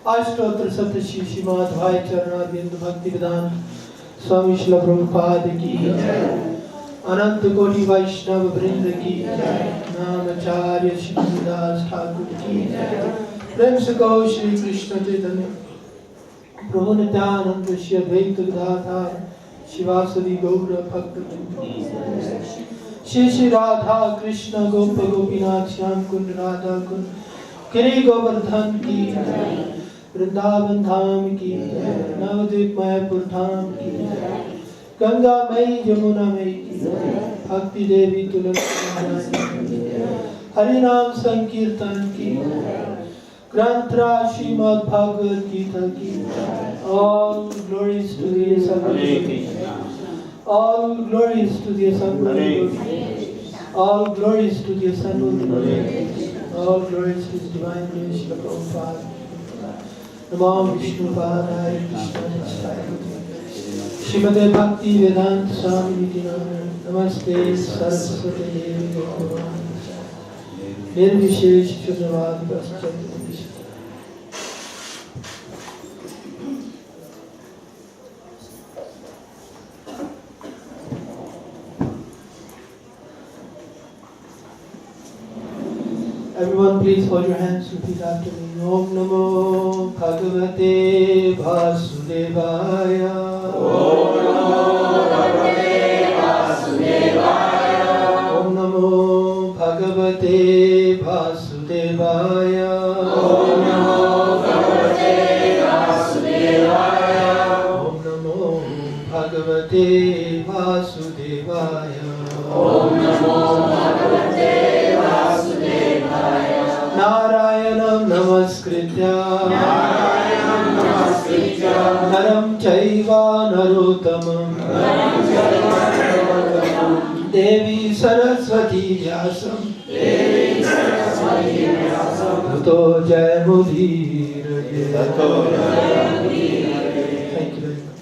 अष्टोत्तर सप्तशी श्रीमद्भाई चरणारविंद भक्ति विधान स्वामी श्री प्रभुपाद की अनंत कोटि वैष्णव वृंद की नामाचार्य श्रीदास ठाकुर की प्रेम से कहो श्री कृष्ण चैतन्य प्रभु नित्यानंद श्री अद्वैत गदाधर शिवासदि गौर भक्त श्री श्री राधा कृष्ण गोप गोपीनाथ श्याम कुंड राधा कुंड गिरि गोवर्धन की वृंदावन धाम की नवद्वीप मायापुर धाम की गंगा मई यमुना मई की भक्ति देवी तुलसी हरिनाम संकीर्तन की ग्रंथराज श्रीमद् भागवत गीता की all glories to the Assembly, all glories to the Assembly, all glories to the Assembly, all glories to the divine grace of Prabhupada. Namo Vishnu Padaya Krishna Srimate Bhakti Vedanta Swami Niti Namaste Saraswati Devi Gauravani Nirvishesh Shuddhavad Paschat. Everyone, please hold your hands. Repeat after me. Om Namo Bhagavate Vasudevaya. Om Namo Bhagavate Vasudevaya. Om Namo Bhagavate Vasudevaya. Om Namo Bhagavate Vasudevaya. Om Namo Bhagavate Vasudevaya. Om Namo Bhagavate Vasudevaya. Narayanam Namaskritya Naram Chaiva Narottamam Devi Saraswati Vyasam Tato Jayamudhiraye. Thank you very much.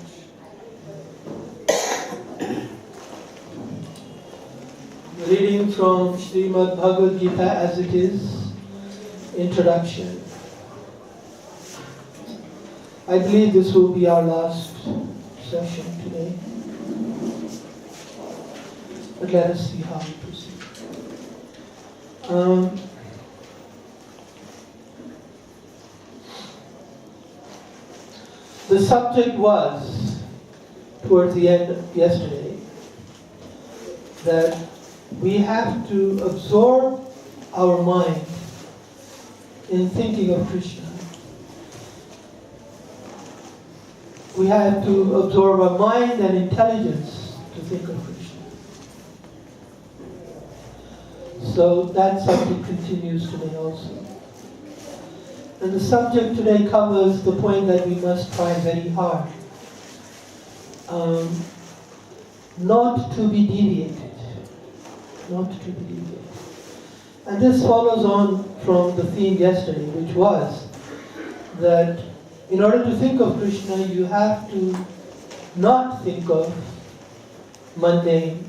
Reading from Srimad Bhagavad Gita as it is. Introduction. I believe this will be our last session today. But let us see how we proceed. The subject was, towards the end of yesterday, that we have to absorb our mind in thinking of Krishna. We have to absorb our mind and intelligence to think of Krishna. So that subject continues today also. And the subject today covers the point that we must try very hard not to be deviated. Not to be deviated. And this follows on from the theme yesterday, which was that in order to think of Krishna, you have to not think of mundane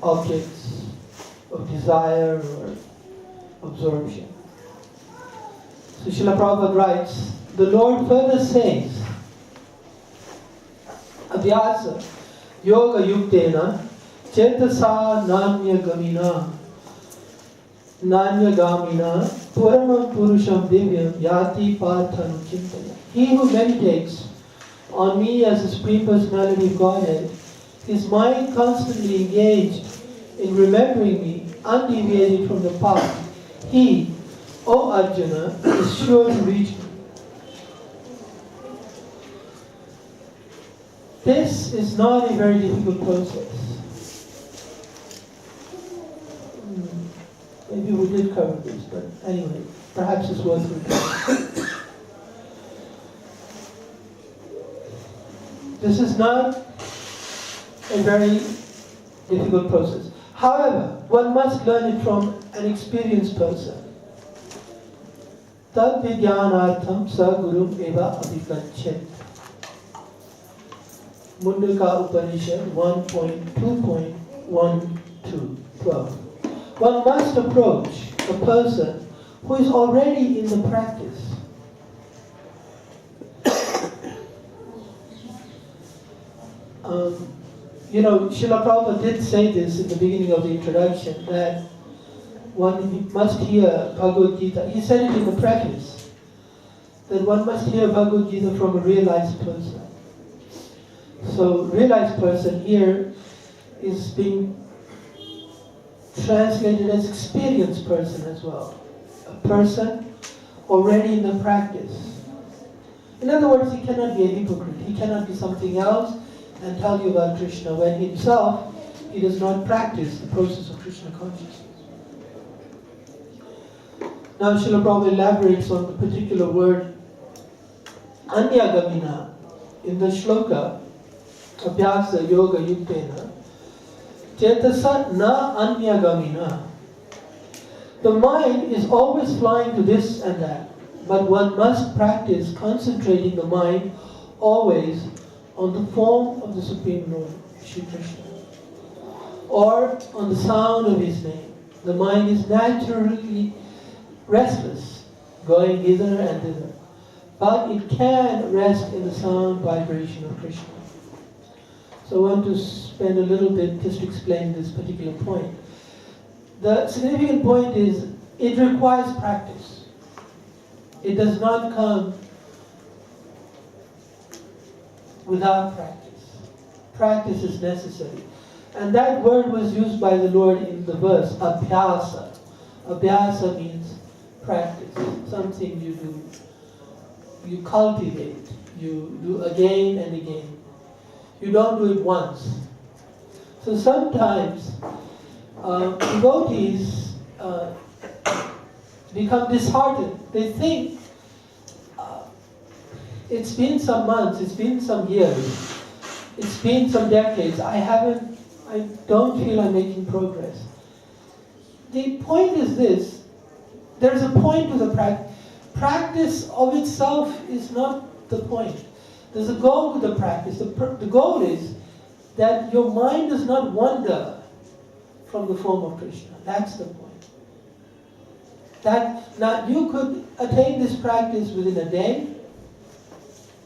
objects of desire or absorption. So Srila Prabhupada writes, the Lord further says, Abhyasa yoga yuktena chetasa nanya-gamina puranam purusham divyam yati parthanu chintaya. He who meditates on me as the Supreme Personality of Godhead, his mind constantly engaged in remembering me, undeviated from the path, he, O Arjuna, is sure to reach me. this is not a very difficult process. Maybe we did cover this, but anyway, perhaps it's worth repeating. This is not a very difficult process. However, one must learn it from an experienced person. Tad vidyanartham sa gurum eva abhigachet. Mundaka Upanishad 1.2.12. One must approach a person who is already in the practice. Srila Prabhupada did say this in the beginning of the introduction, that one must hear Bhagavad Gita. He said it in the preface, that one must hear Bhagavad Gita from a realized person. So, realized person here is being translated as experienced person as well. A person already in the practice. In other words, he cannot be a hypocrite. He cannot be something else and tell you about Krishna when himself he does not practice the process of Krishna consciousness. Now Srila Prabhupada elaborates on the particular word Anyagamina in the shloka Abhyasa Yoga Yuktena Chetasa na Anyagamina. The mind is always flying to this and that, but one must practice concentrating the mind always on the form of the Supreme Lord, Shri Krishna, or on the sound of His name. The mind is naturally restless, going hither and thither, but it can rest in the sound vibration of Krishna. So I want to spend a little bit just to explain this particular point. The significant point is it requires practice. It does not come without practice. Practice is necessary. And that word was used by the Lord in the verse, abhyasa. Abhyasa means practice, something you do. You cultivate, you do again and again. You don't do it once. So sometimes devotees become disheartened. They think, it's been some months, it's been some years, it's been some decades, I don't feel I'm making progress. The point is this, there's a point to the practice. Practice of itself is not the point. There's a goal to the practice. The goal is that your mind does not wander from the form of Krishna. That's the point. Now you could attain this practice within a day,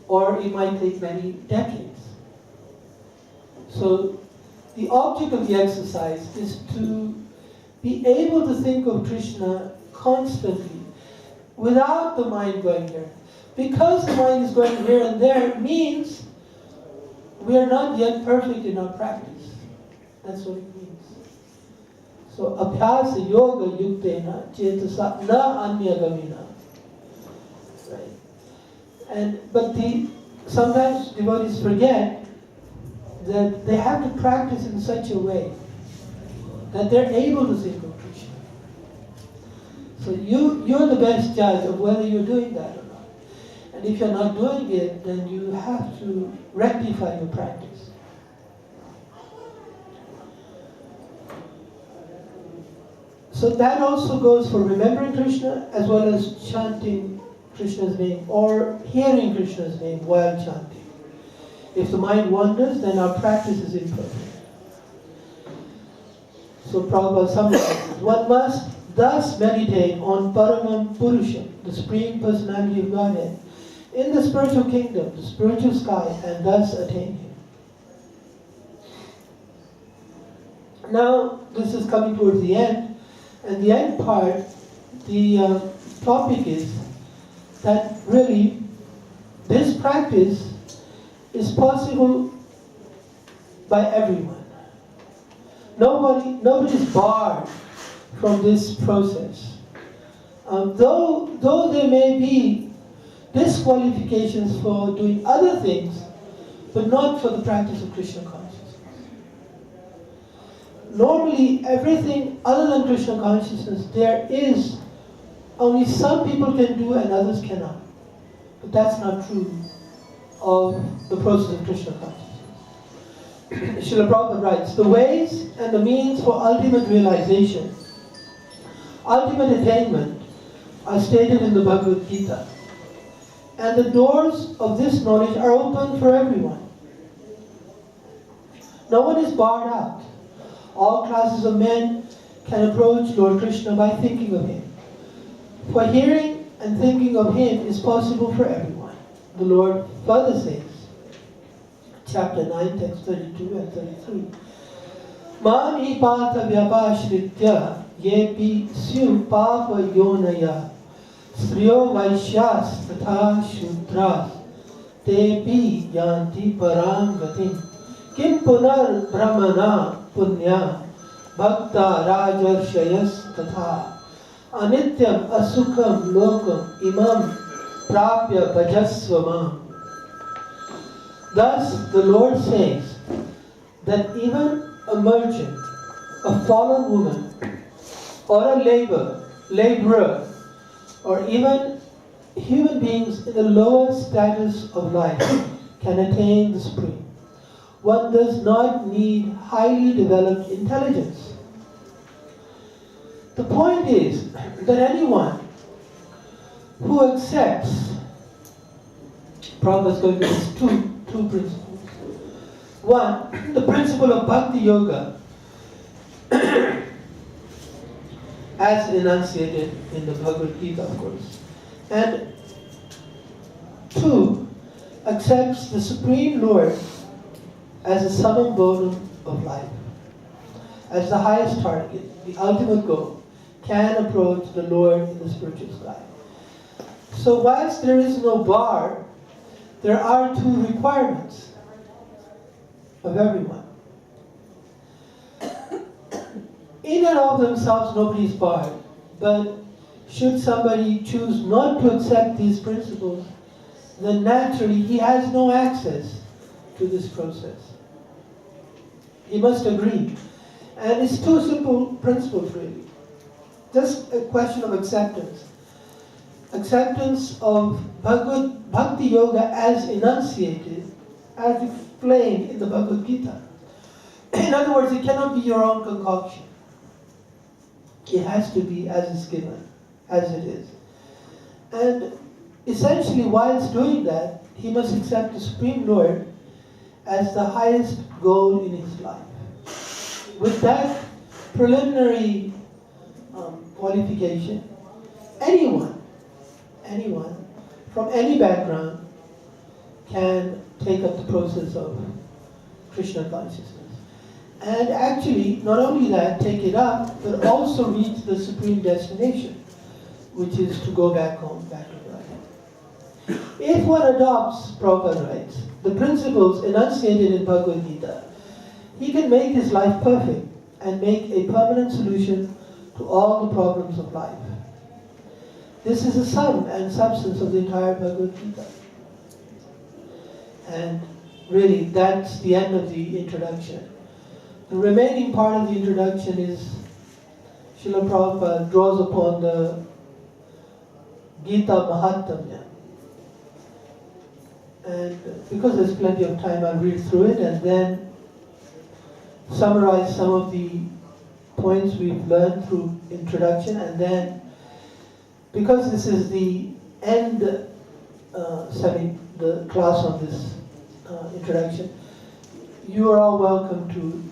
or it might take many decades. So the object of the exercise is to be able to think of Krishna constantly without the mind going there. Because the mind is going here and there, it means we are not yet perfect in our practice. That's what it means. So, abhyasa yoga yuktena chetasa na anyagamina. Right. But sometimes devotees forget that they have to practice in such a way that they're able to think of Krishna. So you're the best judge of whether you're doing that or not. And if you're not doing it, then you have to rectify your practice. So that also goes for remembering Krishna as well as chanting Krishna's name or hearing Krishna's name while chanting. If the mind wanders, then our practice is imperfect. So Prabhupada summarizes, one must thus meditate on Paramam Purusham, the Supreme Personality of Godhead, in the spiritual kingdom, the spiritual sky, and thus attain Him. Now, this is coming towards the end, and the end part, the topic is that really this practice is possible by everyone. Nobody is barred from this process. Though there may be disqualifications for doing other things, but not for the practice of Krishna consciousness. Normally, everything other than Krishna consciousness, there is only some people can do and others cannot. But that's not true of the process of Krishna consciousness. Srila Prabhupada writes, the ways and the means for ultimate realization, ultimate attainment, are stated in the Bhagavad Gita. And the doors of this knowledge are open for everyone. No one is barred out. All classes of men can approach Lord Krishna by thinking of Him. For hearing and thinking of Him is possible for everyone. The Lord further says, chapter 9, text 32 and 33, Mam hi patha vyapashritya yepi syu papa yonaya Sriyo Vaishyas Tatha Shudras Tepi Yanti Param Gatim Kim Punar Brahmana Punya Bhakta Rajarshayas Tatha Anityam Asukam Lokam Imam Prapya Bhajasvamam. Thus the Lord says that even a merchant, a fallen woman, or a laborer, or even human beings in the lower status of life can attain the Supreme. One does not need highly developed intelligence. The point is that anyone who accepts, Prabhupada is going to use two principles. One, the principle of Bhakti Yoga, as enunciated in the Bhagavad Gita, of course. And two, accepts the Supreme Lord as a summum bonum of life, as the highest target, the ultimate goal, can approach the Lord in the spiritual sky. So whilst there is no bar, there are two requirements of everyone. In and of themselves, nobody is barred. But should somebody choose not to accept these principles, then naturally he has no access to this process. He must agree. And it's two simple principles, really. Just a question of acceptance. Acceptance of Bhagavad Bhakti Yoga as enunciated, as explained in the Bhagavad Gita. In other words, it cannot be your own concoction. It has to be as is given, as it is. And essentially, whilst doing that, he must accept the Supreme Lord as the highest goal in his life. With that preliminary qualification, anyone from any background can take up the process of Krishna consciousness. And actually, not only that, take it up, but also reach the supreme destination, which is to go back home, back to Brahma. If one adopts, Prabhupada writes, the principles enunciated in Bhagavad Gita, he can make his life perfect and make a permanent solution to all the problems of life. This is the sum and substance of the entire Bhagavad Gita. And really, that's the end of the introduction. The remaining part of the introduction is Srila Prabhupada draws upon the Gita Mahatmya. And because there's plenty of time, I'll read through it and then summarize some of the points we've learned through introduction. And then, because this is the end the class on this introduction, you are all welcome to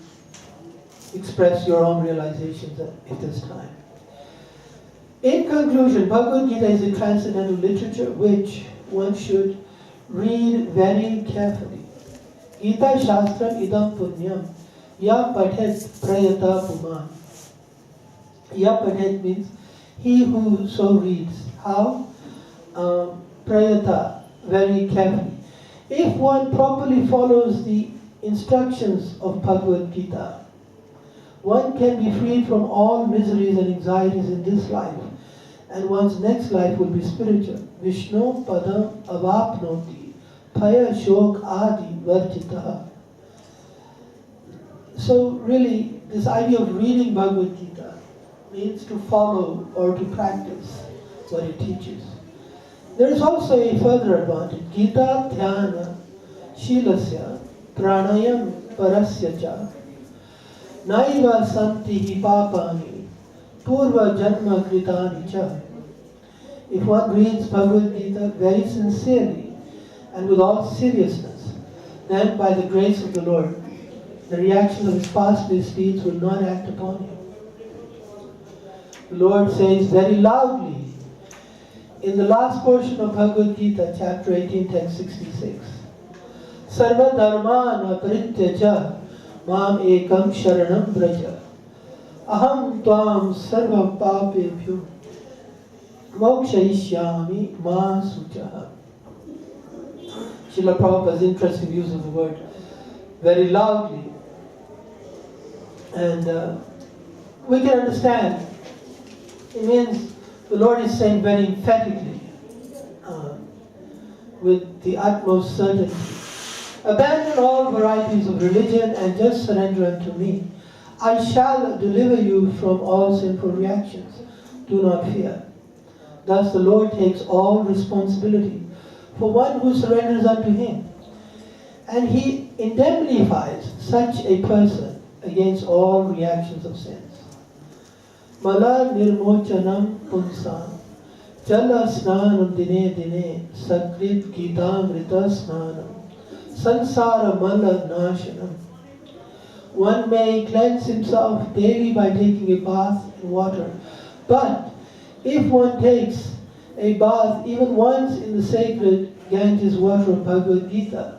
express your own realizations at this time. In conclusion, Bhagavad Gita is a transcendental literature which one should read very carefully. Gita Shastram idam punyam ya pathet prayata puman. Ya pathet means he who so reads. How? Prayata, very carefully. If one properly follows the instructions of Bhagavad Gita, one can be freed from all miseries and anxieties in this life, and one's next life will be spiritual. Vishnu padam avapnoti bhaya shok adi varjitaha. So really, this idea of reading Bhagavad Gita means to follow or to practice what it teaches. There is also a further advantage. Gita dhyana shilasya pranayam parasya cha naiva santi hi papani purva janma kritani cha. If one reads Bhagavad Gita very sincerely and with all seriousness, then by the grace of the Lord, the reaction of his past misdeeds will not act upon him. The Lord says very loudly in the last portion of Bhagavad Gita, chapter 18, text 66, Sarva dharmana parityaja mam ekam sharanam braja aham tvam sarva papebhyo mokshayishyami ma suchaha. Srila Prabhupada's interesting use of the word very loudly. And we can understand. It means the Lord is saying very emphatically, with the utmost certainty, abandon all varieties of religion and just surrender unto me. I shall deliver you from all sinful reactions. Do not fear. Thus the Lord takes all responsibility for one who surrenders unto him. And he indemnifies such a person against all reactions of sins. Mala nirmochanam punsam jala snanam dine dine sakrit gitamrita snanam sansara mala nashanam. One may cleanse himself daily by taking a bath in water, but if one takes a bath even once in the sacred Ganges water of Bhagavad Gita,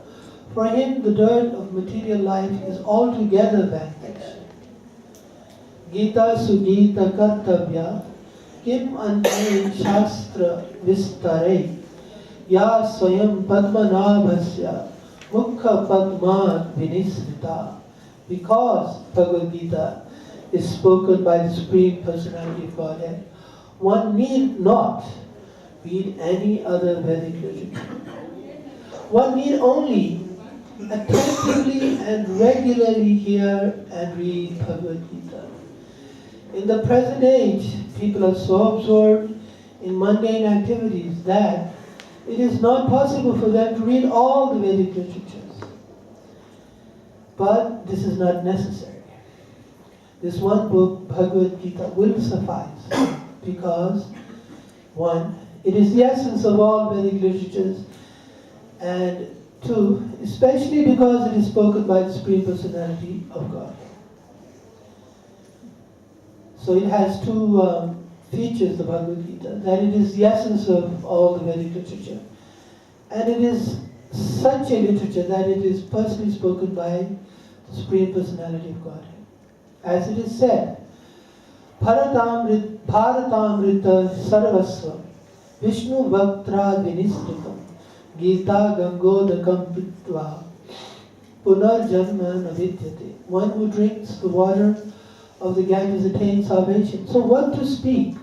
for him the dirt of material life is altogether vanquished. Gita sugita kartavya kim ante shastra vistare ya swayam padmanabhasya mukha padma vinisrita. Because Bhagavad Gita is spoken by the Supreme Personality of Godhead, one need not read any other Vedic literature. One need only attentively and regularly hear and read Bhagavad Gita. In the present age, people are so absorbed in mundane activities that it is not possible for them to read all the Vedic literatures. But this is not necessary. This one book, Bhagavad Gita, will suffice because, one, it is the essence of all Vedic literatures, and two, especially because it is spoken by the Supreme Personality of God. So it has two features, the Bhagavad Gita, that it is the essence of all the Vedic literature, and it is such a literature that it is personally spoken by the Supreme Personality of Godhead. As it is said, Bharatamrita sarvasva Vishnu vaktra vinisritam Gita gangodakam pitva punarjanma navidyate. One who drinks the water of the Ganges attains salvation. So what to speak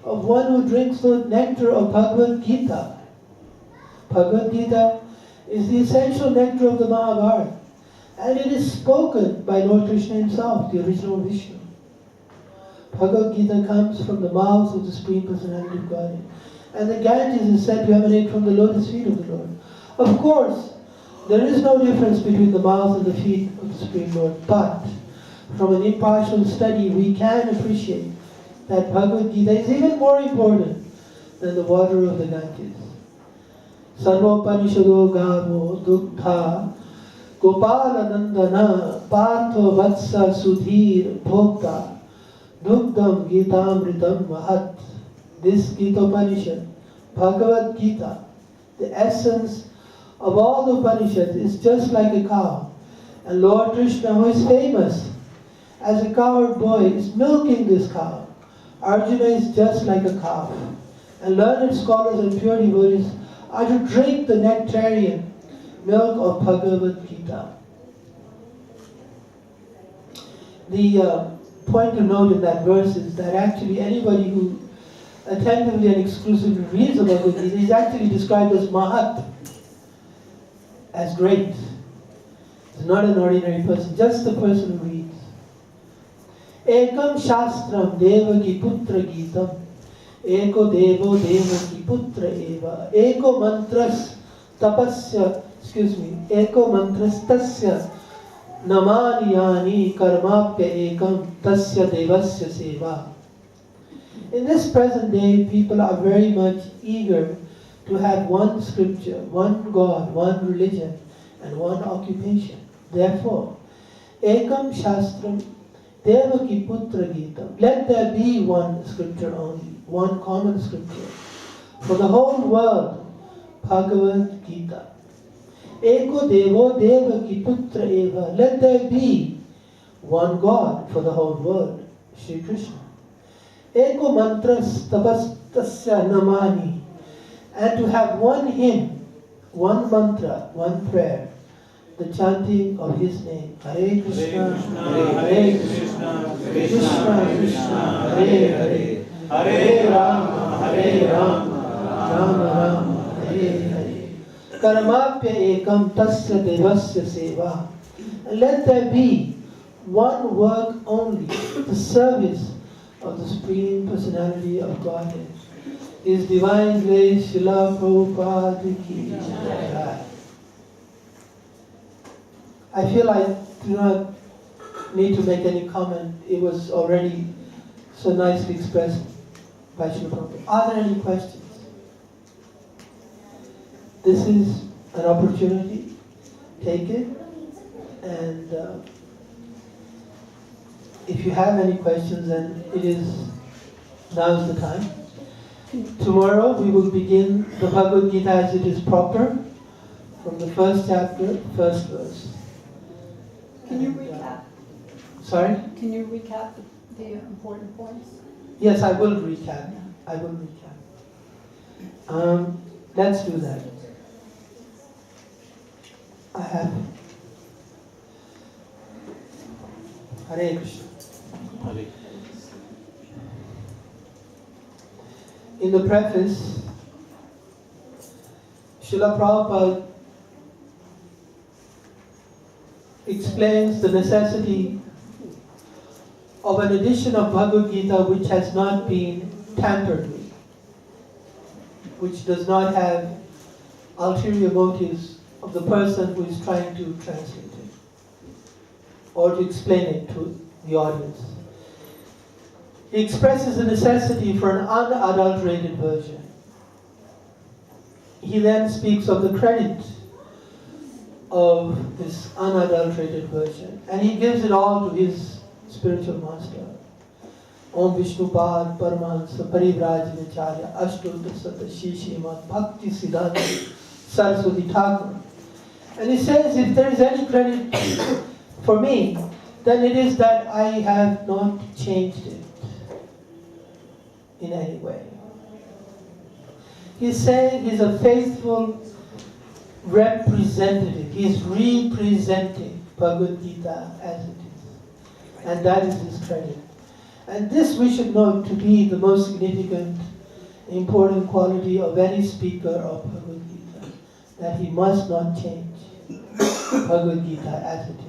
of one who drinks the nectar of Bhagavad Gita? Bhagavad Gita is the essential nectar of the Mahabharata, and it is spoken by Lord Krishna himself, the original Vishnu. Bhagavad Gita comes from the mouth of the Supreme Personality of Godhead, and the Ganges is said to emanate from the lotus feet of the Lord. Of course, there is no difference between the mouth and the feet of the Supreme Lord, but from an impartial study we can appreciate that Bhagavad Gita is even more important than the water of the Ganges. Sarvopanishado gavo dukha Gopala Nandana Partho Vatsa Sudhir Bhokta Dugdam Gitamritam Mahat. This Gita Upanishad, Bhagavad Gita, the essence of all the Upanishads, is just like a cow. And Lord Krishna, who is famous as a cowherd boy, is milking this cow. Arjuna is just like a calf. And learned scholars and pure devotees are to drink the nectarian milk of Bhagavad Gita. The point to note in that verse is that actually anybody who attentively and exclusively reads the Bhagavad Gita is actually described as Mahat. as great. It's not an ordinary person, just the person who reads. Ekam Shastram Devaki Putra Gitam Eko Devo Devaki Putra Eva Eko Mantras Tapasya Eko Mantras Tasya Namani Yani Karmapya Ekam Tasya Devasya Seva. In this present day, people are very much eager to have one scripture, one God, one religion, and one occupation. Therefore, Ekam Shastram Devaki Putra Gita. Let there be one scripture only, one common scripture for the whole world, Bhagavad Gita. Eko Devo Devaki Putra Eva. Let there be one God for the whole world, Shri Krishna. Eko Mantras Tapastasya Namani. And to have one hymn, one mantra, one prayer, the chanting of his name. Hare Krishna, Hare Krishna, Krishna Krishna, Hare Hare, Hare Rama, Hare Rama, Rama Rama, Hare Hare. Karmapya ekam tasya devasya seva. And let there be one work only, the service of the Supreme Personality of Godhead. His Divine Grace, Srila Prabhupada ki Jai. I feel I do not need to make any comment. It was already so nicely expressed by Srila Prabhupada. Are there any questions? This is an opportunity. Take it. And if you have any questions, then now's the time. Tomorrow we will begin the Bhagavad Gita as it is proper, from the first chapter, first verse. Can you recap? Sorry? Can you recap the important points? Yes, I will recap. Let's do that. I have Hare Krishna. In the preface, Srila Prabhupada explains the necessity of an edition of Bhagavad Gita which has not been tampered with, which does not have ulterior motives of the person who is trying to translate it or to explain it to the audience. He expresses the necessity for an unadulterated version. He then speaks of the credit of this unadulterated version, and he gives it all to his spiritual master. Om Vishnupad Paramahansa Parivrajacharya Ashtuta Sata Shishimat Bhakti Siddhanta Saraswati Thakur. And he says, if there is any credit for me, then it is that I have not changed it in any way. He's saying he's a faithful representative. He's representing Bhagavad Gita as it is. And that is his credit. And this we should know to be the most significant, important quality of any speaker of Bhagavad Gita, that he must not change Bhagavad Gita as it is.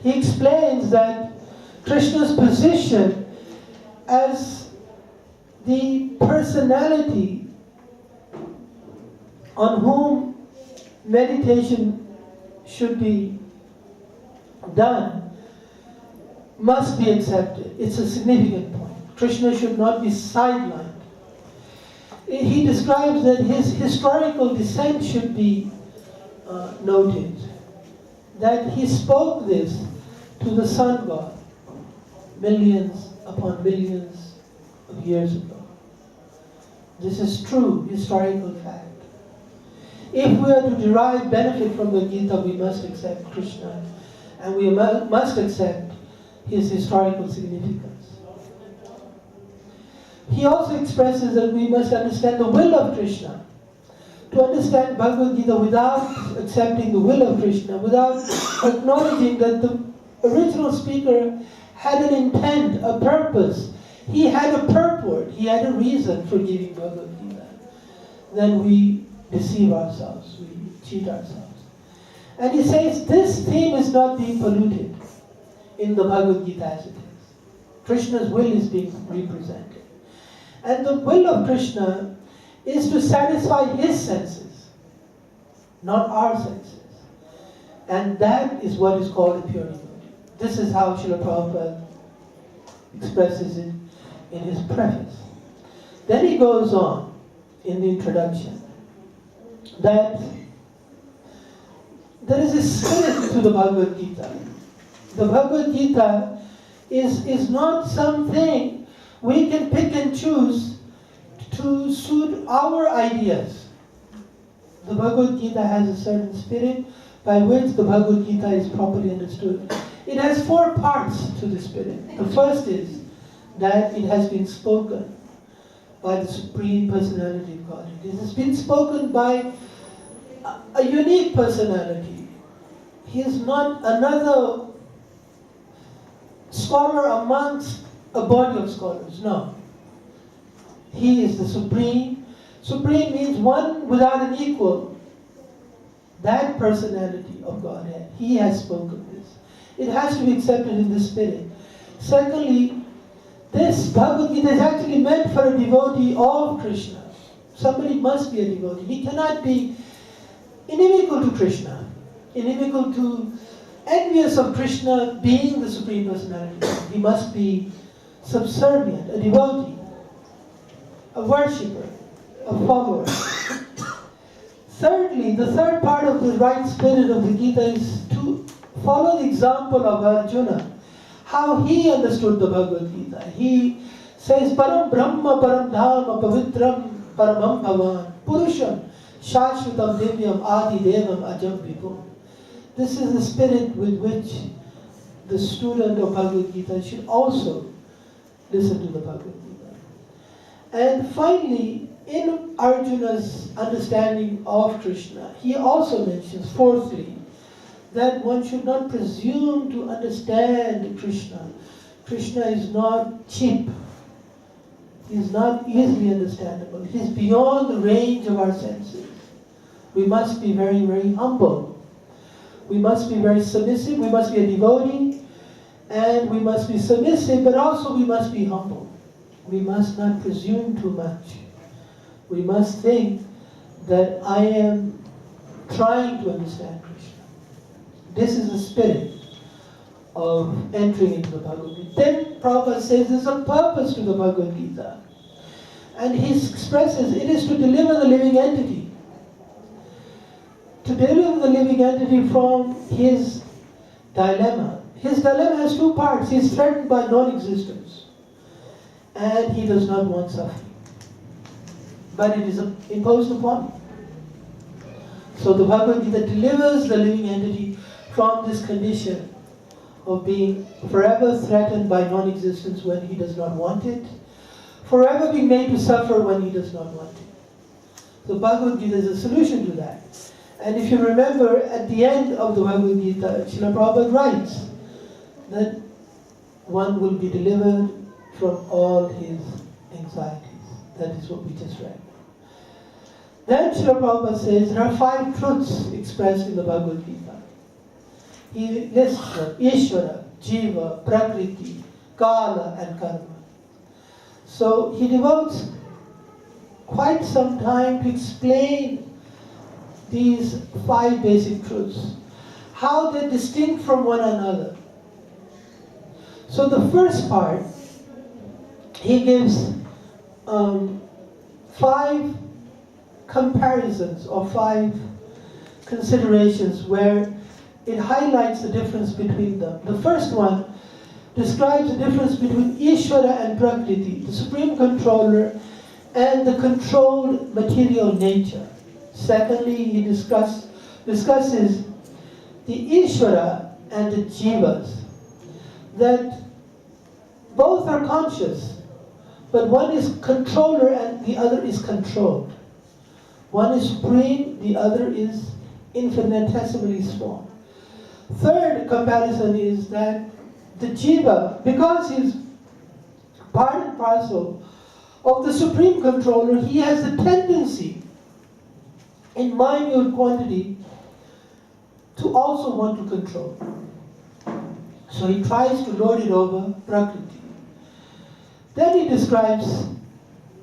He explains that Krishna's position as the personality on whom meditation should be done must be accepted. It's a significant point. Krishna should not be sidelined. He describes that his historical descent should be noted. That he spoke this to the sun god millions upon millions of years ago. This is true historical fact. If we are to derive benefit from the Gita, we must accept Krishna, and we must accept his historical significance. He also expresses that we must understand the will of Krishna. To understand Bhagavad Gita without accepting the will of Krishna, without acknowledging that the original speaker had an intent, a purpose, he had a purport, he had a reason for giving Bhagavad Gita, then we deceive ourselves, we cheat ourselves. And he says this theme is not being polluted in the Bhagavad Gita as it is. Krishna's will is being represented. And the will of Krishna is to satisfy his senses, not our senses. And that is what is called a pure devotee. This is how Srila Prabhupada expresses it in his preface. Then he goes on in the introduction that there is a spirit to the Bhagavad Gita. The Bhagavad Gita is not something we can pick and choose to suit our ideas. The Bhagavad Gita has a certain spirit by which the Bhagavad Gita is properly understood. It has 4 parts to the spirit. The first is that it has been spoken by the Supreme Personality of God. It has been spoken by a unique personality. He is not another scholar amongst a body of scholars. No. He is the Supreme. Supreme means one without an equal. That personality of Godhead. He has spoken this. It has to be accepted in the spirit. Secondly, this Bhagavad Gita is actually meant for a devotee of Krishna. Somebody must be a devotee. He cannot be inimical to Krishna, inimical to, envious of Krishna being the Supreme Personality. He must be subservient, a devotee, a worshipper, a follower. Thirdly, the third part of the right spirit of the Gita is to follow the example of Arjuna, how he understood the Bhagavad Gita. He says, Param Brahma, Param Dhamma, Pavitram, Paramam Bhavan, Purusham, Shashvatam Divyam, Adi Devam, Ajam Vipum. This is the spirit with which the student of Bhagavad Gita should also listen to the Bhagavad Gita. And finally, in Arjuna's understanding of Krishna, he also mentions, fourthly, that one should not presume to understand Krishna. Krishna is not cheap. He is not easily understandable. He is beyond the range of our senses. We must be very, very humble. We must be very submissive. We must be a devotee. And we must be submissive, but also we must be humble. We must not presume too much. We must think that I am trying to understand Krishna. This is the spirit of entering into the Bhagavad Gita. Then Prabhupada says there's a purpose to the Bhagavad Gita. And he expresses it is to deliver the living entity. To deliver the living entity from his dilemma. His dilemma has 2 parts. He is threatened by non-existence. And he does not want suffering. But it is imposed upon him. So the Bhagavad Gita delivers the living entity from this condition of being forever threatened by non-existence when he does not want it, forever being made to suffer when he does not want it. The Bhagavad Gita is a solution to that. And if you remember, at the end of the Bhagavad Gita, Srila Prabhupada writes that one will be delivered from all his anxieties. That is what we just read. Then Srila Prabhupada says there are 5 truths expressed in the Bhagavad Gita. He lists them: Ishvara, Jiva, Prakriti, Kala, and Karma. So he devotes quite some time to explain these 5 basic truths, how they're distinct from one another. So the first part, he gives 5 comparisons or 5 considerations where it highlights the difference between them. The first one describes the difference between Ishvara and Prakriti, the supreme controller and the controlled material nature. Secondly, he discusses the Ishvara and the Jivas, that both are conscious, but one is controller and the other is controlled. One is supreme, the other is infinitesimally small. Third comparison is that the Jiva, because he is part and parcel of the supreme controller, he has the tendency in minute quantity to also want to control. So he tries to lord it over Prakriti. Then he describes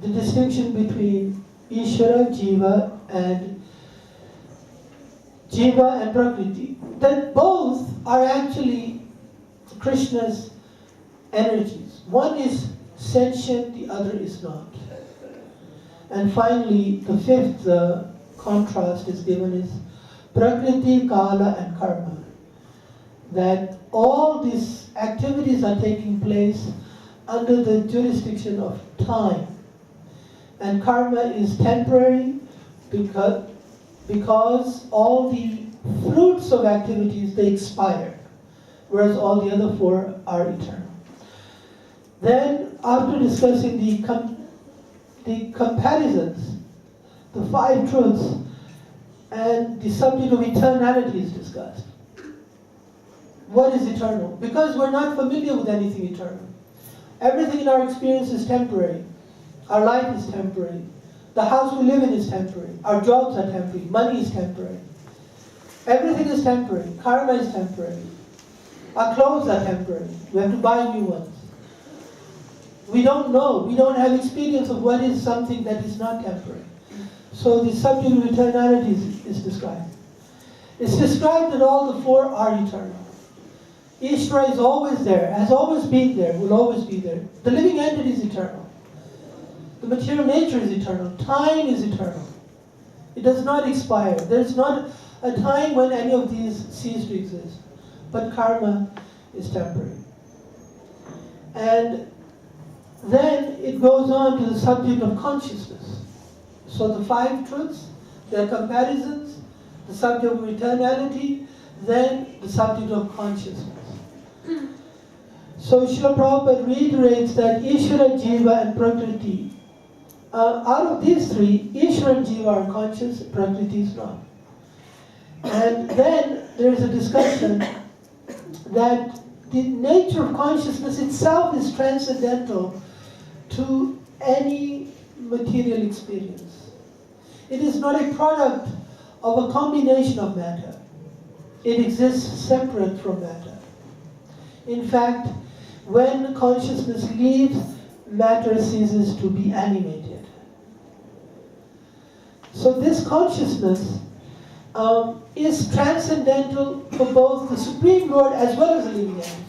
the distinction between Ishvara, Jiva and Prakriti. That both are actually Krishna's energies. One is sentient, the other is not. And finally, the fifth contrast is given is Prakriti, Kala and Karma. That all these activities are taking place under the jurisdiction of time. And karma is temporary because all the fruits of activities, they expire, whereas all the other four are eternal. Then, after discussing the comparisons, the five truths, and the subject of eternality is discussed. What is eternal? Because we're not familiar with anything eternal. Everything in our experience is temporary. Our life is temporary. The house we live in is temporary. Our jobs are temporary. Money is temporary. Everything is temporary. Karma is temporary. Our clothes are temporary. We have to buy new ones. We don't know. We don't have experience of what is something that is not temporary. So the subject of eternality is described. It's described that all the four are eternal. Ishvara is always there, has always been there, will always be there. The living entity is eternal. The material nature is eternal. Time is eternal. It does not expire. There is not a time when any of these cease to exist. But karma is temporary. And then it goes on to the subject of consciousness. So the five truths, their comparisons, the subject of eternality, then the subject of consciousness. So Srila Prabhupada reiterates that Ishvara, Jiva and Prakriti, out of these three, Ishvara and Jiva are conscious, Prakriti is not. And then there is a discussion that the nature of consciousness itself is transcendental to any material experience. It is not a product of a combination of matter. It exists separate from matter. In fact, when consciousness leaves, matter ceases to be animated. So this consciousness is transcendental for both the Supreme Lord as well as the living entity.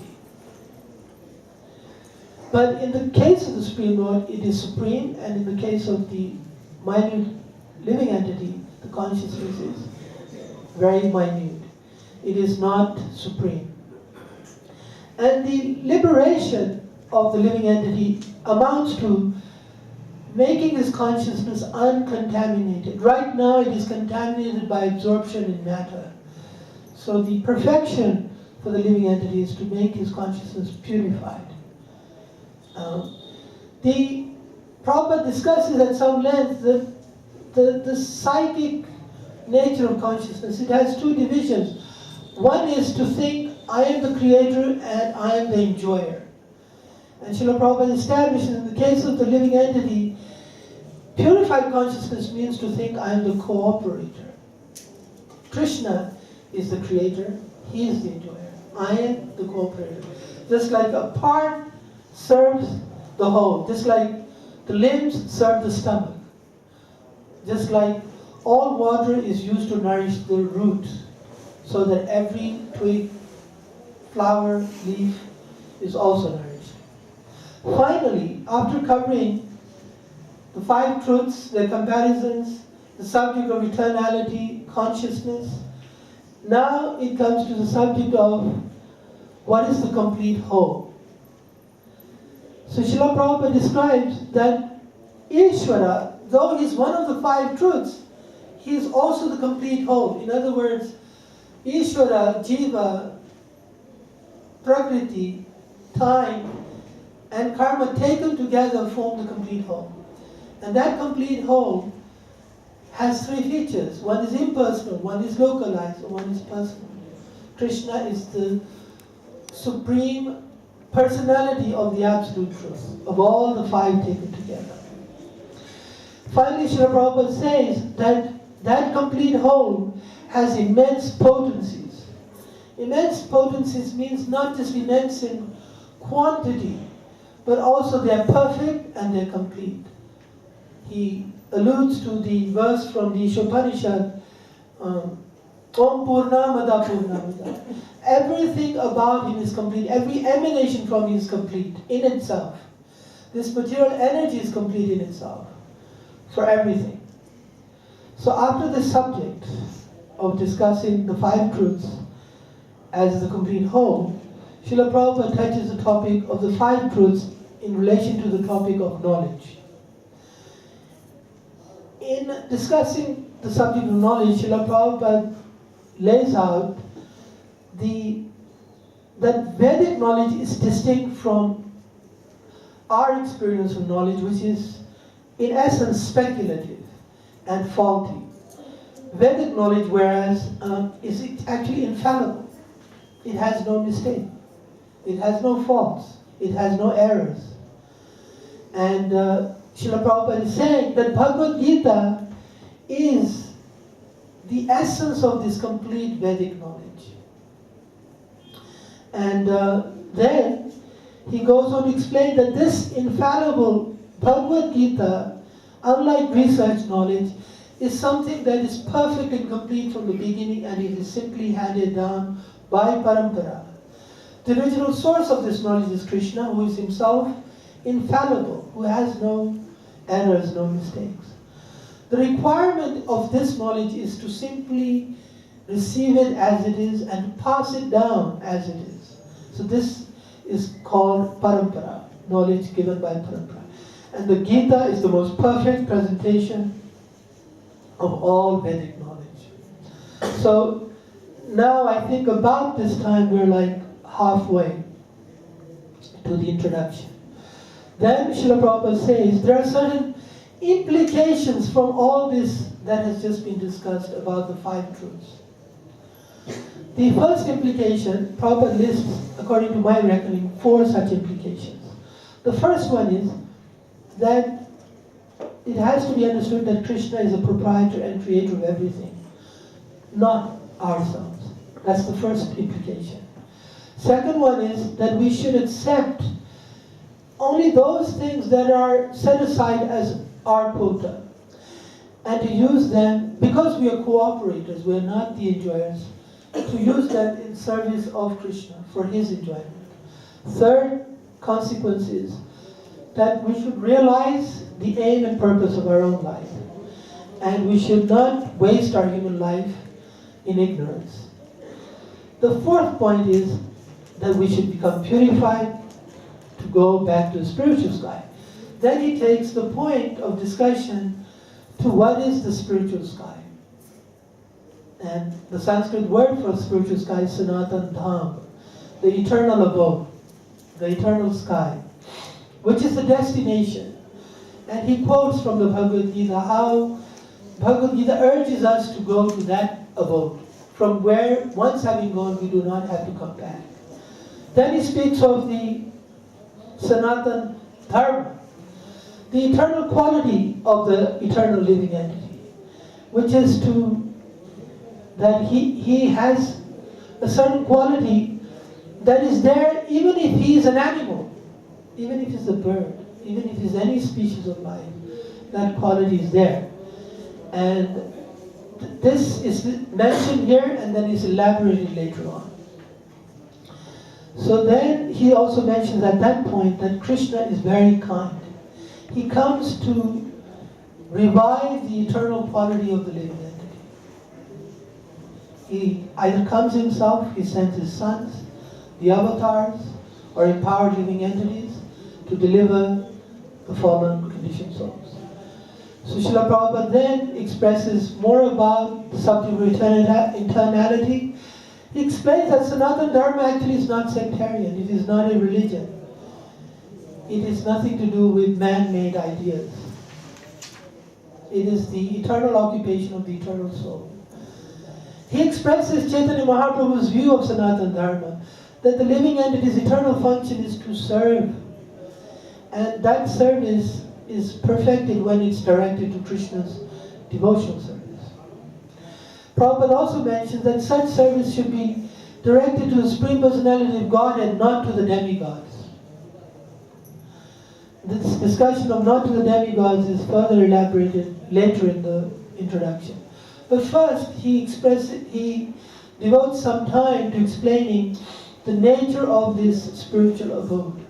But in the case of the Supreme Lord, it is supreme, and in the case of the minute living entity, the consciousness is very minute. It is not supreme. And the liberation of the living entity amounts to making his consciousness uncontaminated. Right now it is contaminated by absorption in matter. So the perfection for the living entity is to make his consciousness purified. The Prabhupada discusses at some length the psychic nature of consciousness. It has two divisions. One is to think, I am the creator and I am the enjoyer. And Srila Prabhupada establishes in the case of the living entity, purified consciousness means to think I am the cooperator. Krishna is the creator, he is the enjoyer. I am the cooperator. Just like a part serves the whole, just like the limbs serve the stomach, just like all water is used to nourish the root, so that every twig, flower, leaf is also nourished. Finally, after covering the five truths, their comparisons, the subject of eternality, consciousness, now it comes to the subject of what is the complete whole. So Srila Prabhupada describes that Ishvara, though he is one of the five truths, he is also the complete whole. In other words, Ishvara, Jiva, Prakriti, time, and karma taken together form the complete whole. And that complete whole has three features. One is impersonal, one is localized, and one is personal. Krishna is the supreme personality of the absolute truth, of all the five taken together. Finally, Srila Prabhupada says that that complete whole has immense potencies. Immense potencies means not just immense in quantity, but also they are perfect and they are complete. He alludes to the verse from the Ishopanishad, Om Purnamada Purnamada. Everything about him is complete. Every emanation from him is complete in itself. This material energy is complete in itself for everything. So after the subject of discussing the five truths as the complete whole, Srila Prabhupada touches the topic of the five truths in relation to the topic of knowledge. In discussing the subject of knowledge, Srila Prabhupada lays out that Vedic knowledge is distinct from our experience of knowledge, which is in essence speculative and faulty. Vedic knowledge, whereas, is actually infallible. It has no mistake. It has no faults. It has no errors. And Srila Prabhupada is saying that Bhagavad Gita is the essence of this complete Vedic knowledge. And then he goes on to explain that this infallible Bhagavad Gita, unlike research knowledge, is something that is perfect and complete from the beginning, and it is simply handed down by parampara. The original source of this knowledge is Krishna, who is himself infallible, who has no errors, no mistakes. The requirement of this knowledge is to simply receive it as it is and pass it down as it is. So this is called parampara, knowledge given by parampara. And the Gita is the most perfect presentation of all Vedic knowledge. So now I think about this time we're like halfway to the introduction. Then Srila Prabhupada says there are certain implications from all this that has just been discussed about the five truths. The first implication, Prabhupada lists, according to my reckoning, 4 such implications. The first one is that it has to be understood that Krishna is a proprietor and creator of everything, not ourselves. That's the first implication. Second one is that we should accept only those things that are set aside as our quota, and to use them, because we are cooperators, we are not the enjoyers, to use them in service of Krishna for his enjoyment. Third consequence is that we should realize the aim and purpose of our own life, and we should not waste our human life in ignorance. The fourth point is that we should become purified to go back to the spiritual sky. Then he takes the point of discussion to what is the spiritual sky. And the Sanskrit word for spiritual sky is Sanatan Dham, the eternal abode, the eternal sky, which is the destination. And he quotes from the Bhagavad Gita how Bhagavad Gita urges us to go to that abode, from where, once having gone, we do not have to come back. Then he speaks of the Sanatan Dharma, the eternal quality of the eternal living entity, which is that he has a certain quality that is there even if he is an animal, even if he's a bird, even if he's any species of life, that quality is there. And this is mentioned here and then is elaborated later on. So then he also mentions at that point that Krishna is very kind. He comes to revive the eternal quality of the living entity. He either comes himself, he sends his sons, the avatars, or empowered living entities to deliver the fallen conditioned souls. So Srila Prabhupada then expresses more about the subject of eternality. He explains that Sanatana Dharma actually is not sectarian, it is not a religion. It is nothing to do with man-made ideas. It is the eternal occupation of the eternal soul. He expresses Chaitanya Mahaprabhu's view of Sanatana Dharma, that the living entity's eternal function is to serve. And that service is perfected when it's directed to Krishna's devotional service. Prabhupada also mentions that such service should be directed to the Supreme Personality of Godhead, not to the demigods. This discussion of not to the demigods is further elaborated later in the introduction. But first, he devotes some time to explaining the nature of this spiritual abode,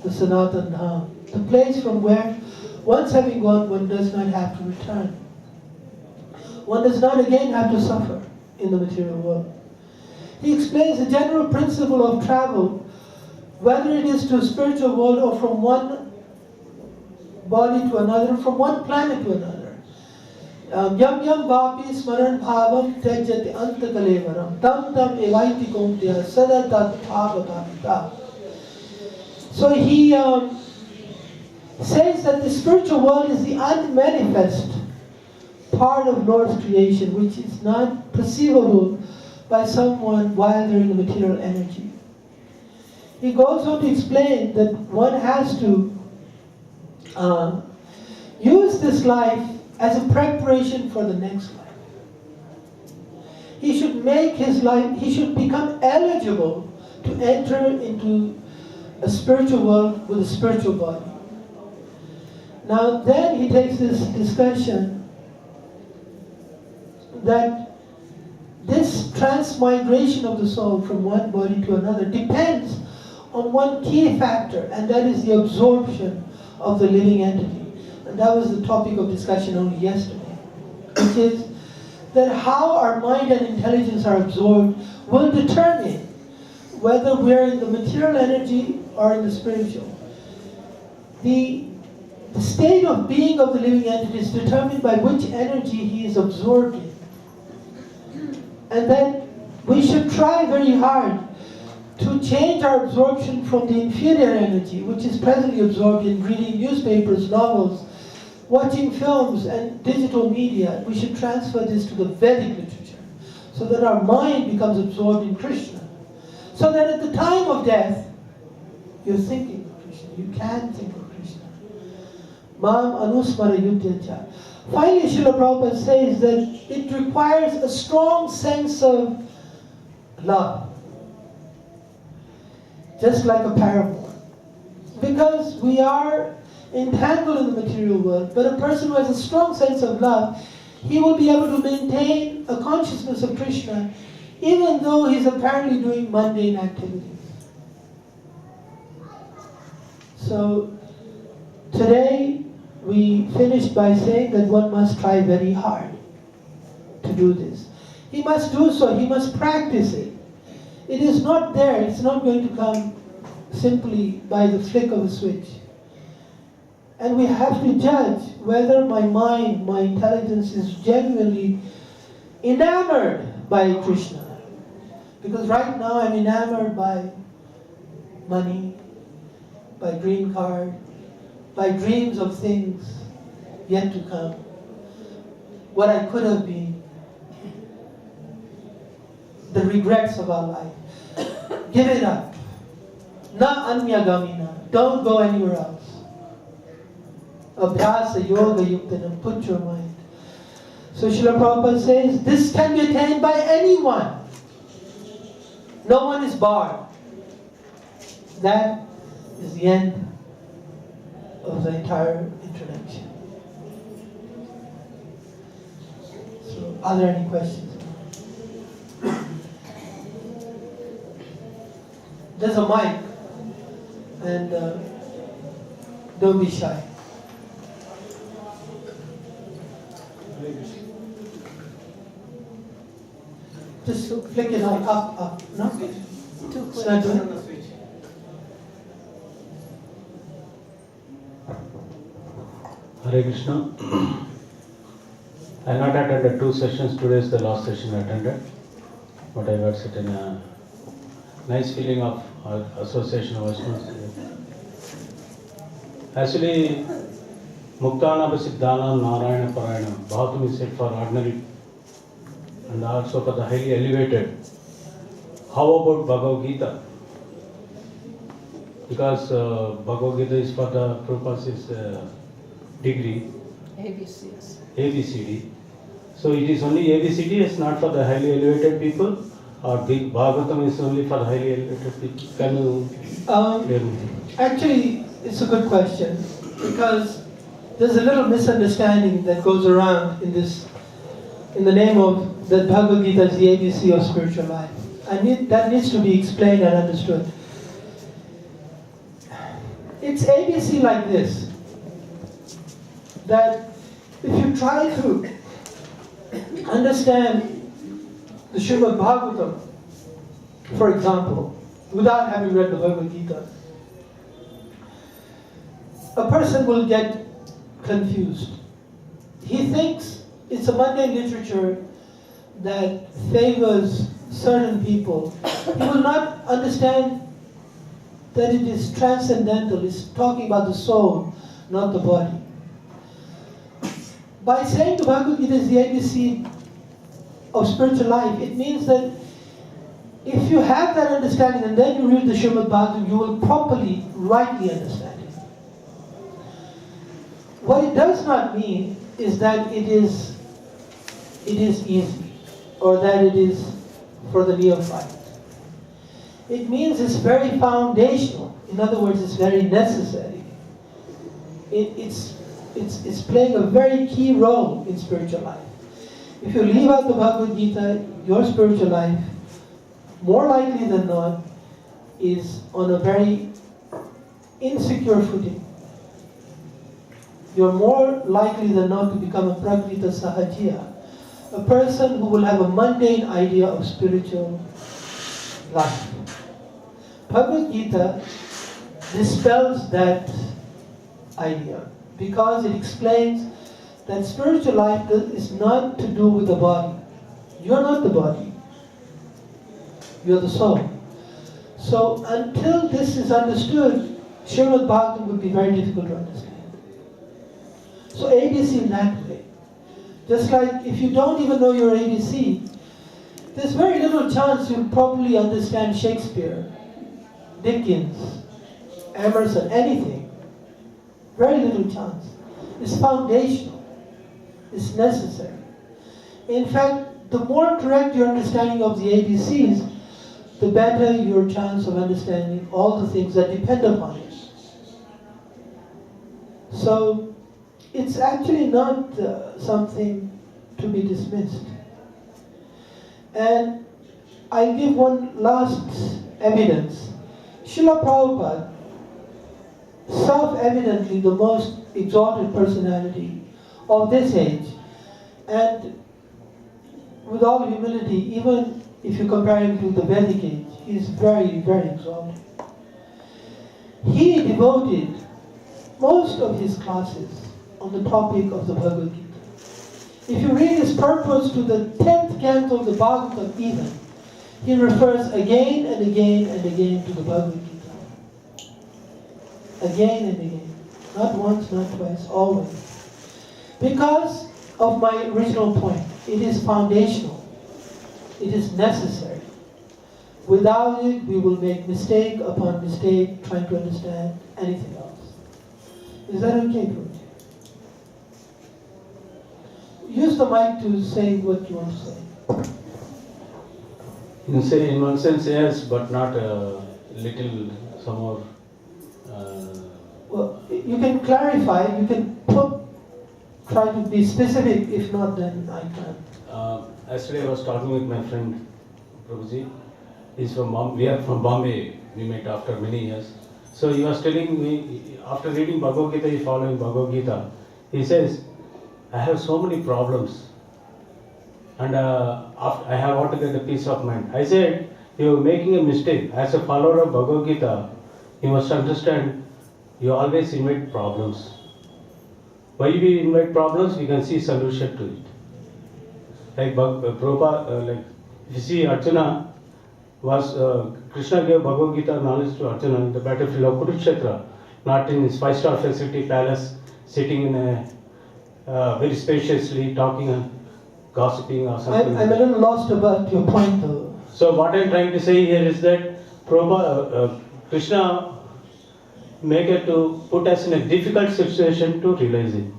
the Sanatan Dham, the place from where, once having gone, one does not have to return. One does not again have to suffer in the material world. He explains the general principle of travel, whether it is to a spiritual world or from one body to another, from one planet to another. Yam yam vapi smaran bhavam tejati anta kalevaram tam tam evaiti komtya sada tat bhavata. So he says that the spiritual world is the unmanifest part of Lord's creation, which is not perceivable by someone while they're in the material energy. He goes on to explain that one has to use this life as a preparation for the next life. He should make his life, he should become eligible to enter into a spiritual world with a spiritual body. Now then he takes this discussion that this transmigration of the soul from one body to another depends on one key factor, and that is the absorption of the living entity. And that was the topic of discussion only yesterday, which is that how our mind and intelligence are absorbed will determine whether we're in the material energy or in the spiritual. The state of being of the living entity is determined by which energy he is absorbed in. And then we should try very hard to change our absorption from the inferior energy, which is presently absorbed in reading newspapers, novels, watching films, and digital media. We should transfer this to the Vedic literature, so that our mind becomes absorbed in Krishna. So that at the time of death, you're thinking of Krishna. You can think of Krishna. Mam anusmara yudhyacha. Finally, Srila Prabhupada says that it requires a strong sense of love, just like a paramour. Because we are entangled in the material world, but a person who has a strong sense of love, he will be able to maintain a consciousness of Krishna, even though he's apparently doing mundane activities. So, today, we finished by saying that one must try very hard to do this. He must do so, he must practice it. It is not there, it's not going to come simply by the flick of a switch. And we have to judge whether my mind, my intelligence is genuinely enamored by Krishna. Because right now I'm enamored by money, by green card, by dreams of things yet to come, what I could have been, the regrets of our life. Give it up. Na anyagamina. Don't go anywhere else. Abhyasa yoga yuktanam. Put your mind. So Srila Prabhupada says, this can be attained by anyone. No one is barred. That is the end of the entire introduction. So, are there any questions? There's a mic, and don't be shy. Just flick it on up. No? Too It's not quick. doing it. Hare Krishna. I not attended 2 sessions. Today is the last session I attended. But I got such a nice feeling of association of Vaishnavas. Actually, Muktana Siddhana Narayana Parayana. Bhavatam is said for ordinary and also for the highly elevated. How about Bhagavad Gita? Because Bhagavad Gita is for the Prabhupada's degree, ABCs. ABCD. So it is only ABCD, it's not for the highly elevated people, or the Bhagavatam is only for highly elevated people? Can you clear me? Actually, it's a good question because there's a little misunderstanding that goes around in the name of that Bhagavad Gita is the ABC of spiritual life. That needs to be explained and understood. It's ABC like this, that if you try to understand the Srimad Bhagavatam, for example, without having read the Bhagavad Gita, a person will get confused. He thinks it's a mundane literature that favors certain people. He will not understand that it is transcendental. It's talking about the soul, not the body. By saying the Bhagavad Gita is the ABC of spiritual life, it means that if you have that understanding and then you read the Srimad Bhagavatam, you will properly, rightly understand it. What it does not mean is that it is easy or that it is for the neophyte. It means it's very foundational. In other words, it's very necessary. It's playing a very key role in spiritual life. If you leave out the Bhagavad Gita, your spiritual life, more likely than not, is on a very insecure footing. You're more likely than not to become a prakrita sahajiya, a person who will have a mundane idea of spiritual life. Bhagavad Gita dispels that idea because it explains that spiritual life is not to do with the body. You're not the body. You're the soul. So until this is understood, Srimad Bhagavatam would be very difficult to understand. So ABC in that way. Just like if you don't even know your ABC, there's very little chance you'll probably understand Shakespeare, Dickens, Emerson, anything. Very little chance. It's foundational. It's necessary. In fact, the more correct your understanding of the ABCs, the better your chance of understanding all the things that depend upon it. So, it's actually not something to be dismissed. And I'll give one last evidence. Srila Prabhupada, self-evidently the most exalted personality of this age, and with all humility, even if you compare him to the Vedic age, he's very, very exalted. He devoted most of his classes on the topic of the Bhagavad Gita. If you read his purpose to the 10th canto of the Bhagavatam even, he refers again and again and again to the Bhagavad Gita. Again and again. Not once, not twice, always. Because of my original point, it is foundational. It is necessary. Without it, we will make mistake upon mistake trying to understand anything else. Is that okay, Prabhu? Use the mic to say what you want to say. In one sense, yes, but not a little, some more. Well, you can clarify, you can try to be specific, if not, then I can't. Yesterday I was talking with my friend, Prabhuji. He's from Bombay. We are from Bombay. We met after many years. So he was telling me, after reading Bhagavad Gita, he's following Bhagavad Gita. He says, I have so many problems. And I have want to get a peace of mind. I said, you're making a mistake. As a follower of Bhagavad Gita, you must understand, you always invite problems. Why we invite problems, we can see solution to it. Like Prabhupada, like if you see Arjuna, Krishna gave Bhagavad Gita knowledge to Arjuna in the battlefield of Kurukshetra, not in his 5-star facility palace, sitting in a very spaciously talking and gossiping or something. I'm a little lost about your point though. So what I'm trying to say here is that Krishna make it to put us in a difficult situation to realize it.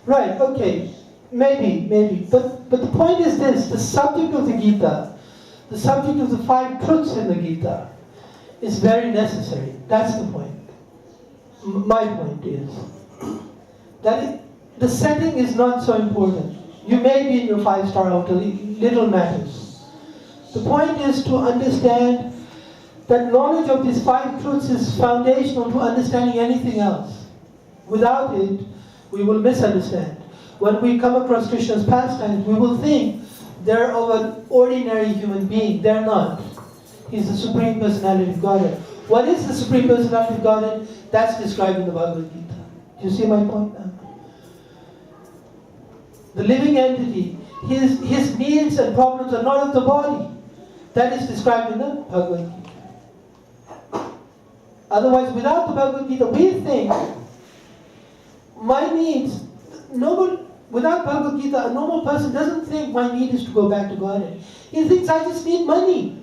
Right, okay. Maybe. But the point is this, the subject of the Gita the subject of the 5 truths in the Gita is very necessary. That's the point. My point is that the setting is not so important. You may be in your 5-star hotel, little matters. The point is to understand that knowledge of these 5 truths is foundational to understanding anything else. Without it, we will misunderstand. When we come across Krishna's pastimes, we will think they're of an ordinary human being. They're not. He's the Supreme Personality of Godhead. What is the Supreme Personality of Godhead? That's described in the Bhagavad Gita. Do you see my point now? The living entity, his needs and problems are not of the body. That is described in the Bhagavad Gita. Otherwise, without the Bhagavad Gita, we think my needs, without Bhagavad Gita, a normal person doesn't think my need is to go back to Godhead. He thinks I just need money.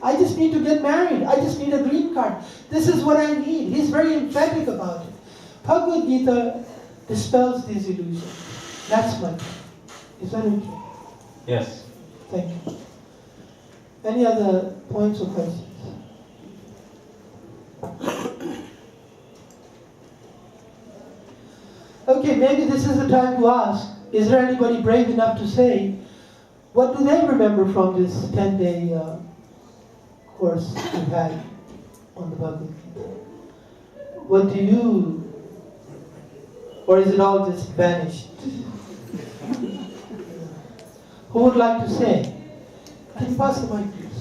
I just need to get married. I just need a green card. This is what I need. He's very emphatic about it. Bhagavad Gita dispels these illusions. That's my point. Is that okay? Yes. Thank you. Any other points or questions? Okay, maybe this is the time to ask, is there anybody brave enough to say, what do they remember from this 10-day course we had on the Bhagavad Gita? What do you, or is it all just vanished? Who would like to say? Can you pass the mic, please?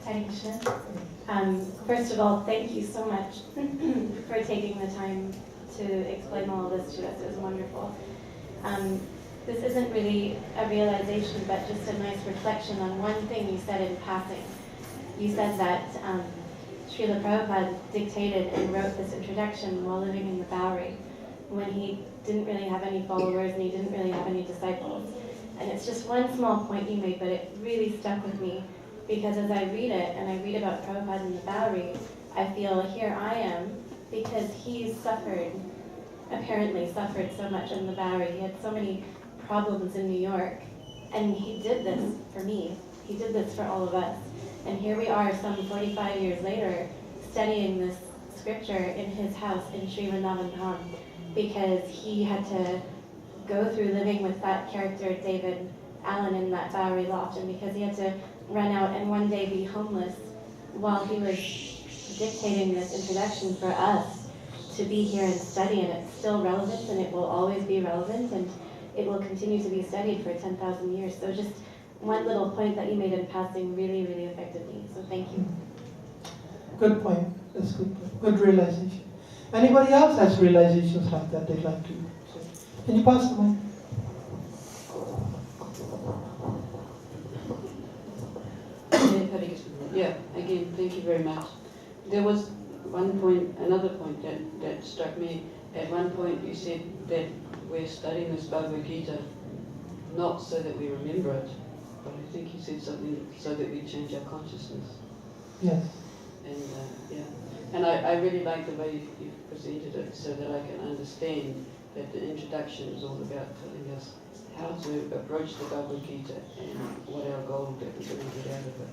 Hare Krishna. First of all, thank you so much for taking the time to explain all of this to us. It was wonderful. This isn't really a realization, but just a nice reflection on one thing you said in passing. You said that Srila Prabhupada dictated and wrote this introduction while living in the Bowery, when he didn't really have any followers and he didn't really have any disciples. And it's just one small point you made, but it really stuck with me, because as I read it, and I read about Prabhupada in the Bowery, I feel here I am, because he apparently suffered so much in the Bowery. He had so many problems in New York, and he did this for me. He did this for all of us. And here we are some 45 years later, studying this scripture in his house in Sri Vrindavan Dham, because he had to go through living with that character, David Allen, in that Bowery loft, and because he had to run out and one day be homeless while he was dictating this introduction for us to be here and study, and it's still relevant, and it will always be relevant, and it will continue to be studied for 10,000 years. So just one little point that you made in passing really, really affected me. So thank you. Good point. That's good point. Good realization. Anybody else has realizations like that they'd like to say? Can you pass the mic? Yeah, again, thank you very much. There was another point that struck me. At one point you said that we're studying this Bhagavad Gita not so that we remember it, but I think you said something so that we change our consciousness. Yes. And and I really like the way you've presented it, so that I can understand that the introduction is all about telling us how to approach the Bhagavad Gita and what our goal that we're going to get out of it.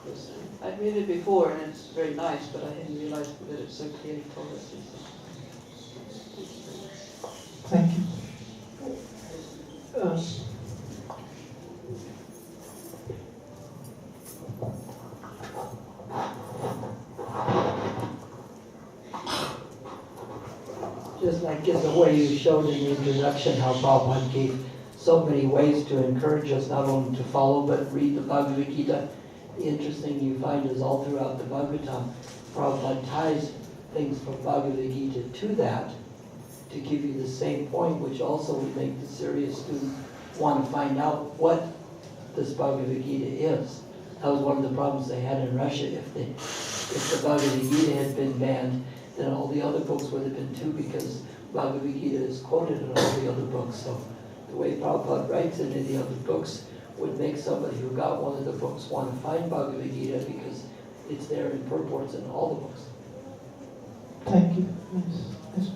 Because I've read it before and it's very nice, but I hadn't realized that it so clearly told us. Thank you. Just like in the way you showed in the introduction how Prabhupada gave so many ways to encourage us not only to follow but read the Bhagavad Gita. The interesting you find is all throughout the Bhagavatam, Prabhupada ties things from Bhagavad Gita to that to give you the same point, which also would make the serious student want to find out what this Bhagavad Gita is. That was one of the problems they had in Russia. If the Bhagavad Gita had been banned, then all the other books would have been too, because Bhagavad Gita is quoted in all the other books. So the way Prabhupada writes it in the other books would make somebody who got one of the books want to find Bhagavad Gita, because it's there in purports in all the books. Thank you. Yes.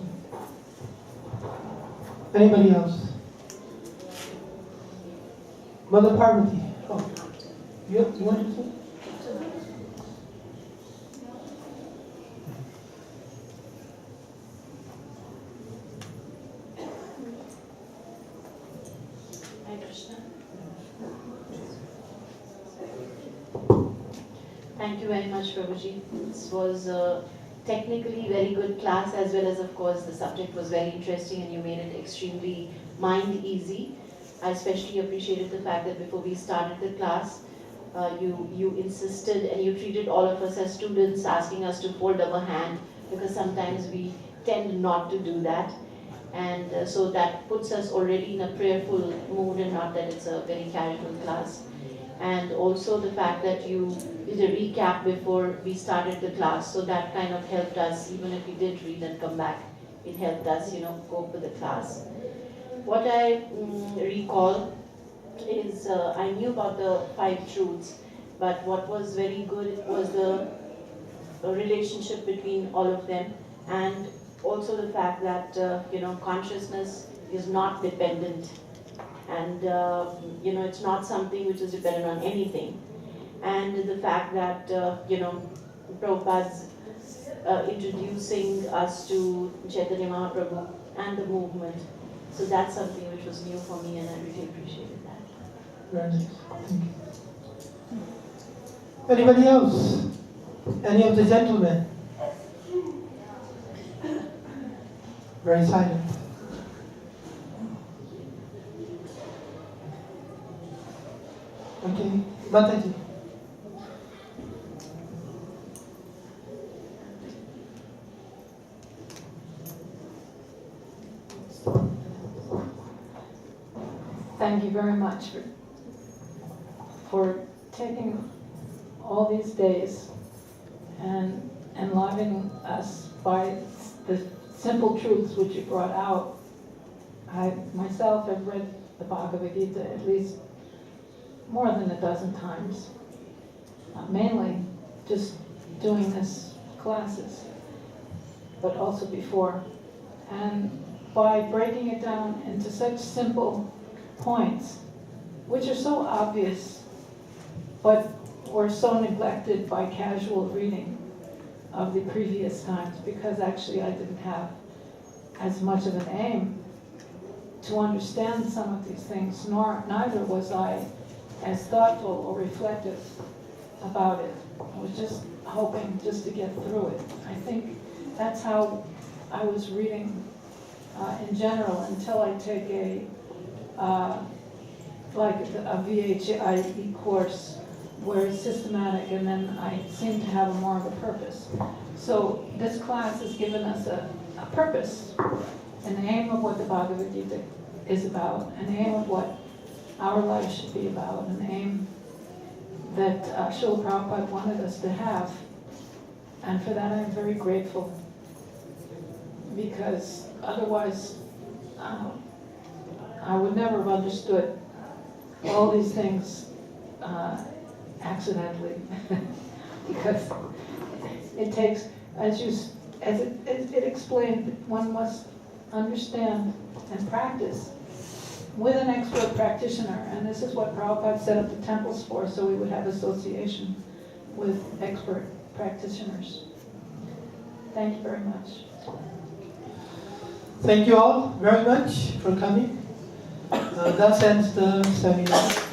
Anybody else? Mother Parvati. Oh, you want to say? Hi, Krishna. Thank you very much, Prabhuji. This was a technically very good class, as well as, of course, the subject was very interesting and you made it extremely mind easy. I especially appreciated the fact that before we started the class, you insisted and you treated all of us as students, asking us to hold our hand, because sometimes we tend not to do that. And so that puts us already in a prayerful mood, and not that it's a very casual class. And also the fact that you did a recap before we started the class, so that kind of helped us. Even if we did read and come back, it helped us, cope with the class. What I recall is I knew about the 5 truths, but what was very good was the relationship between all of them, and also the fact that consciousness is not dependent, and it's not something which is dependent on anything, and the fact that Prabhupada's introducing us to Chaitanya Mahaprabhu and the movement. So that's something which was new for me, and I really appreciated that. Very nice. Thank you. Anybody else? Any of the gentlemen? Very silent. Okay, Mataji. Thank you very much for taking all these days and enlivening us by the simple truths which you brought out. I myself have read the Bhagavad Gita at least more than a dozen times, mainly just doing this classes, but also before. And by breaking it down into such simple points, which are so obvious, but were so neglected by casual reading of the previous times, because actually I didn't have as much of an aim to understand some of these things, neither was I as thoughtful or reflective about it. I was just hoping just to get through it. I think that's how I was reading in general, until I take a VHIE course where it's systematic, and then I seem to have more of a purpose. So this class has given us a purpose, an aim of what the Bhagavad Gita is about, an aim of what our life should be about, an aim that Srila Prabhupada wanted us to have. And for that I'm very grateful, because otherwise I would never have understood all these things accidentally. Because it takes, as it explained, one must understand and practice with an expert practitioner. And this is what Prabhupada set up the temples for, so we would have association with expert practitioners. Thank you very much. Thank you all very much for coming. That ends the seminar.